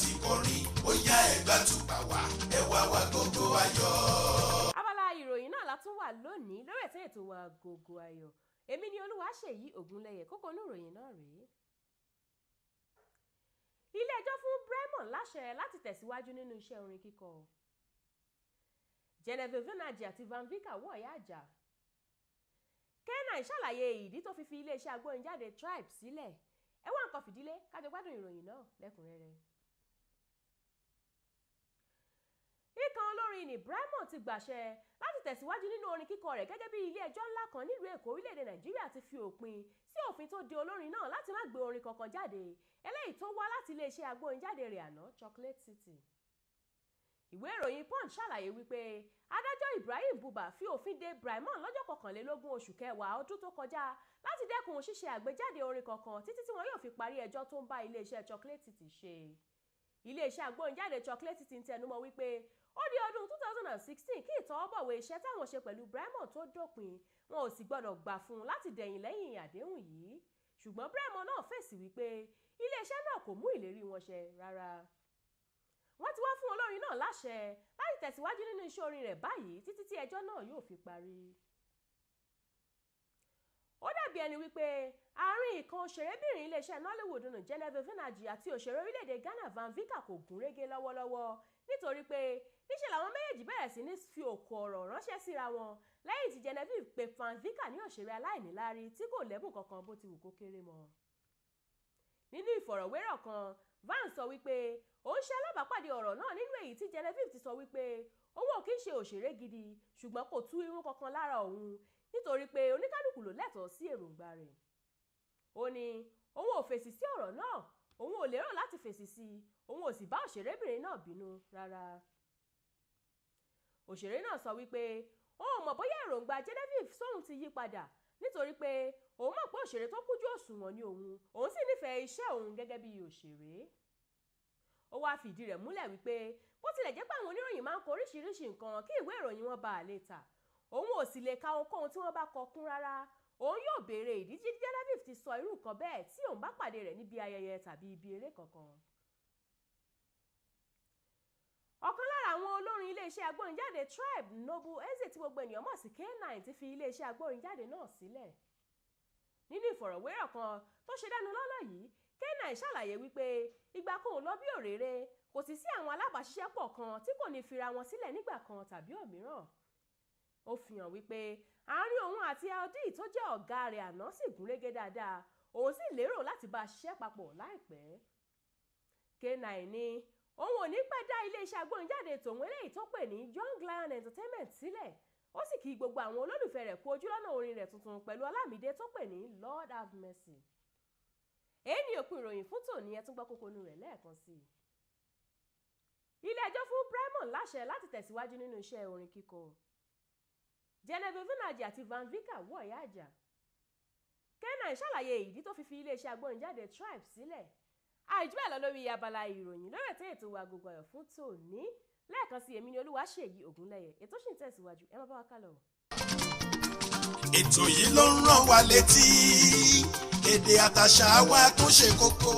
ti kọrin ó yá ẹgbà tùpà wá ẹ wá wá Gogo Ayọ̀. Abala ìròyìn náà la tún wà lónìí lórí ètò wa Gogo Ayọ̀. Èmi ni Olúwaṣèyí Ògúnlẹyẹ. Kókó inú ìròyìn náà rèé. Ilé-ẹjọ́ fún Bremon láṣẹ láti tẹ̀síwájú nínú iṣẹ́ orin kíkọ. Genevieve Nnaji àti Van Vika wọ̀yá àjà. K9 ṣàlàyé ìdí tó fi fi iléeṣẹ́ agbórinjáde Tribe sílẹ̀. Ẹ wá nǹkan fìdílé kájọ gbádùn ìròyìn náà lẹ́kùnrẹ́rẹ́. Ikàn olórin ní Bremon ti gbàṣẹ láti tẹ̀síwájú nínú orin kíkọ rẹ̀ gẹ́gẹ́ bí ilé-ẹjọ́ ńlá kan nílùú Èkó orílẹ̀-èdè Nàìjíríà ti fi òpin sí òfin tó de olórin náà láti má gbé orin kankan jáde eléyìí tó wá láti iléeṣẹ́ agbórinjáde rẹ̀ àná Chocolate City. Ìwé ìròyìn Punch ṣàlàyé wípé adájọ́ Ibrahim Buba fi òfin de Bremon lọ́jọ́ 21 oṣù kẹwàá ọdún tó kọjá láti dẹ́kun ṣíṣe àgbéjáde orin kankan títí tí wọn yóò fi parí ẹjọ́ tó ń bá iléeṣẹ́ Chocolate City ṣe. Iléeṣẹ́ agbórinjáde Chocolate City ń tẹnumọ́ wípé ó di ọdún 2016 kí ìtọwọ́bọ̀wé iṣẹ́ táwọn ṣe pẹ̀lú Bremon tó dópin, wọn ò sì gbọ́dọ̀ gbà fún un láti dẹ̀yìn lẹ́yìn àdéhùn yìí. Ṣùgbọ́n Bremon náà fèsì wípé iléeṣẹ́ náà kò mú ìlérí wọn ṣẹ rárá. Wọ́n ti wá fún olórin náà láṣẹ láti tẹ̀síwájú nínú iṣẹ́ orin rẹ̀ báyìí títí tí ẹjọ́ náà yóò fi parí. Ó dàbí ẹni wípé àárín ìkan òṣèrébìnrin iléeṣẹ́ Nollywood nù Genevieve Nnaji àti òṣèré orílẹ̀-èdè Ghana Van Vika kò gún régé lọ́wọ́lọ́wọ́ nítorí pé níṣẹ́ làwọn méjèèjì bẹ̀rẹ̀ sí ní fi òkò ọ̀rọ̀ ránṣẹ́ síra wọn lẹ́yìn tí Genevieve pe Van Vika ní òṣèré aláìníláárí tí kò lẹ́bùn kankan bó ti wù kó kéré mọ́. Nínú ìfọ̀rọ̀wérọ̀ kan, Van sọ wípé òun ṣe alábàápàdé ọ̀rọ̀ náà nínú èyí tí Genevieve ti sọ wípé òun ò kí ń ṣe òṣèré gidi ṣùgbọ́n kò tú irun kankan lára òun nítorí pé oníkálùkù ló lẹ́tọ̀ọ́ sí èròǹgbà rẹ̀. Ó ní òun ò fèsì sí ọ̀rọ̀ náà, òun ò lérò láti fèsì sí i, òun ò sì bá òṣèrébìnrin náà bínú rárá. Òṣèré náà sọ wípé òun mọ̀ bóyá èròǹgbà Genevieve sóhun ti yí padà nítorí pé òun mọ̀ pé òṣèré tó kújú òṣùwọ̀n ni òun sì nífẹ̀ẹ́ iṣẹ́ òun gẹ́gẹ́ bí òṣèré. Ó wá fìdí rẹ̀ múlẹ̀ wípé bó tilẹ̀ jẹ́ pé àwọn oníròyìn máa ń kọ oríṣiríṣi nǹkan kí ìwé ìròyìn wọn bá lè tà, òun ò sì lè ka ohunkóhun tí wọ́n bá kọ kún rárá. Òun yóò béèrè ìdí tí Genevieve ti sọ irú nǹkan bẹ́ẹ̀ tí òun bá pàdé rẹ̀ níbi ayẹyẹ tàbí ibi eré kankan. Ọ̀kan lára àwọn olórin iléeṣẹ́ agbórinjáde Tribe, Noble Eze tí gbogbo ènìyàn mọ̀ sí K9 ti fi iléeṣẹ́ agbórinjáde náà sílẹ̀. Nínú ìfọ̀rọ̀wérọ̀ kan tó ṣe dánu lọ́lọ́ yìí, K9 ṣàlàyé wípé ìgbà kan ò lọ bí òréré, kò sì sí àwọn alábàáṣiṣẹ́pọ̀ kan tí kò ní fira wọn sílẹ̀ nígbà kan tàbí òmíràn. Ó fi hàn wípé àárín òun àti Audi tó jẹ́ ọ̀gá rẹ̀ àná sì gúnrégé dáadáa, òun sì lérò láti bá a ṣiṣẹ́ papọ̀ láìpẹ́. K9 ní òun ò ní pẹ́ dá iléeṣẹ́ agbórinjáde tòun eléyìí tó pè ní Young Lion Entertainment sílẹ̀. Ó sì kí gbogbo àwọn olólùfẹ́ rẹ̀ kú ojúlọ́nà orin rẹ̀ tuntun pẹ̀lú Ọlámídé tó pè ní Lord Have Mercy. Èyí ni òpin ìròyìn fún tòní, ẹ tún gbọ́ kókó inú rẹ̀ lẹ́ẹ̀kan sí i. Ilé-ẹjọ́ fún Bremon láṣẹ láti tẹ̀síwájú nínú iṣẹ́ orin kíkọ. Genevieve Nnaji àti Van Vika wọ̀yá àjà. K9 ṣàlàyé ìdí tó fi fi iléeṣẹ́ agbórinjáde Tribe sílẹ̀. Àìjú bẹ́ẹ̀ lọ lórí abala ìròyìn lórí ètò wa Gogo Ayọ̀ fún tòní. Lẹ́ẹ̀kan sí, èmi ni Olúwaṣèyí Ògúnlẹyẹ. Ètò ṣì ń tẹ̀síwájú, ẹ má bá wa kálọ. Ètò yìí ló ń rán wa létí èdè àtàṣà wa tó ṣe kókó.